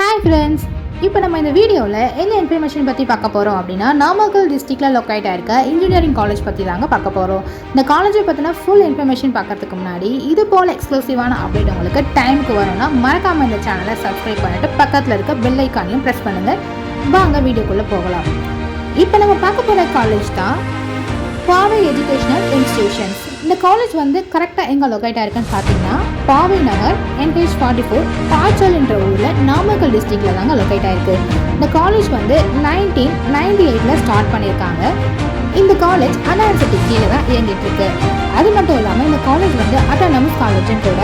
Hi friends, இப்போ நம்ம இந்த வீடியோவில் என்ன இன்ஃபர்மேஷன் பற்றி பார்க்க போகிறோம் அப்படின்னா, நாமக்கல் டிஸ்ட்ரிக்டில் லொக்கேட் ஆயிருக்க இன்ஜினியரிங் காலேஜ் பற்றி தாங்க பார்க்க போகிறோம். இந்த காலேஜை பற்றின ஃபுல் இன்ஃபர்மேஷன் பார்க்கறதுக்கு முன்னாடி இது போல் எக்ஸ்க்ளூசிவான அப்டேட் உங்களுக்கு டைமுக்கு வரணும்னா மறக்காமல் இந்த சேனலை சப்ஸ்கிரைப் பண்ணிட்டு பக்கத்தில் இருக்க பெல் ஐக்கானையும் ப்ரெஸ் பண்ணுங்கள். வாங்க வீடியோக்குள்ளே போகலாம். இப்போ நம்ம பார்க்க போகிற காலேஜ் தான் பாவை எஜுகேஷனல் இன்ஸ்டிடியூஷன்ஸ். இந்த காலேஜ் வந்து கரெக்டாக எங்கே லொக்கேட் ஆயிருக்குன்னு பார்த்தீங்கன்னா, பாவை நகர் NH 44 பாச்சல் என்ற ஊரில் நாமக்கல் டிஸ்ட்ரிக்டில் தாங்க லொக்கேட் ஆயிருக்கு. இந்த காலேஜ் வந்து 1998 ஸ்டார்ட் பண்ணியிருக்காங்க. இந்த காலேஜ் அண்ணா யூனிவர்சிட்டி கீழே தான் இயங்கிட்டு இருக்கு. அது மட்டும் இல்லாமல் இந்த காலேஜ் வந்து அட்டானமஸ் காலேஜும் கூட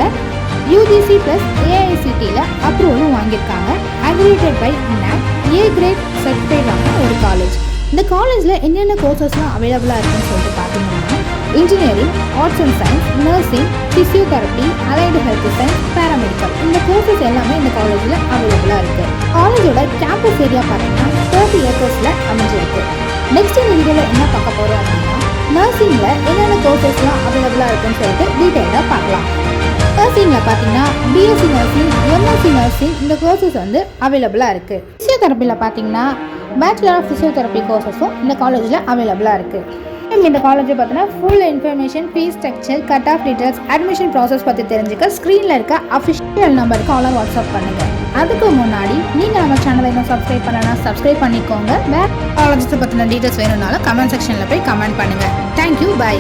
UGC + AICTயில் அப்ரூவலும் வாங்கியிருக்காங்க. Accredited by NAC A grade certified ஆன ஒரு காலேஜ். இந்த காலேஜில் என்னென்ன கோர்சஸ்லாம் அவைலபிளாக இருக்குன்னு சொல்லிட்டு பார்த்தீங்கன்னா, engineering, arts and science, nursing, physiotherapy, allied health science, paramedical, இந்த கோர்சஸ் எல்லாமே இந்த காலேஜில் அவைலபிளாக இருக்குது. காலேஜோட கேம்பஸ் ஏரியா பார்த்தீங்கன்னா 30 ஏக்கர்ஸில் அமைஞ்சிருக்கு. நெக்ஸ்ட் இந்த வீடியோவில் என்ன பார்க்க போகிறோம் அப்படின்னா, நர்சிங்கில் என்னென்ன கோர்சஸ்லாம் அவைலபிளாக இருக்குன்னு சொல்லிட்டு டீட்டெயிலாக பார்க்கலாம். நர்சிங்கில் பார்த்தீங்கன்னா BSc நர்சிங், MSc நர்சிங், இந்த கோர்சஸ் வந்து அவைலபிளாக இருக்குது. ஃபிசியோதெரப்பியில் பார்த்தீங்கன்னா பேச்சுலர் ஆஃப் ஃபிசியோதெரப்பி கோர்சஸும் இந்த காலேஜில் அவைலபிளாக இருக்குது. இந்த காலேஜை பார்த்தீங்கன்னா full information, fees structure, cut off details, admission process பற்றி தெரிஞ்சுக்க ஸ்க்ரீனில் இருக்க அஃபிஷியல் நம்பருக்கு காலர் வாட்ஸ்அப் பண்ணுங்கள். அதுக்கு முன்னாடி நீங்கள் நம்ம சேனலை இன்னும் சப்ஸ்கிரைப் பண்ணலன்னா சப்ஸ்கிரைப் பண்ணிக்கோங்க. வேறு காலேஜஸை பற்றின டீட்டெயில்ஸ் வேணும்னாலும் கமெண்ட் செக்ஷனில் போய் கமெண்ட் பண்ணுங்கள். Thank you, by.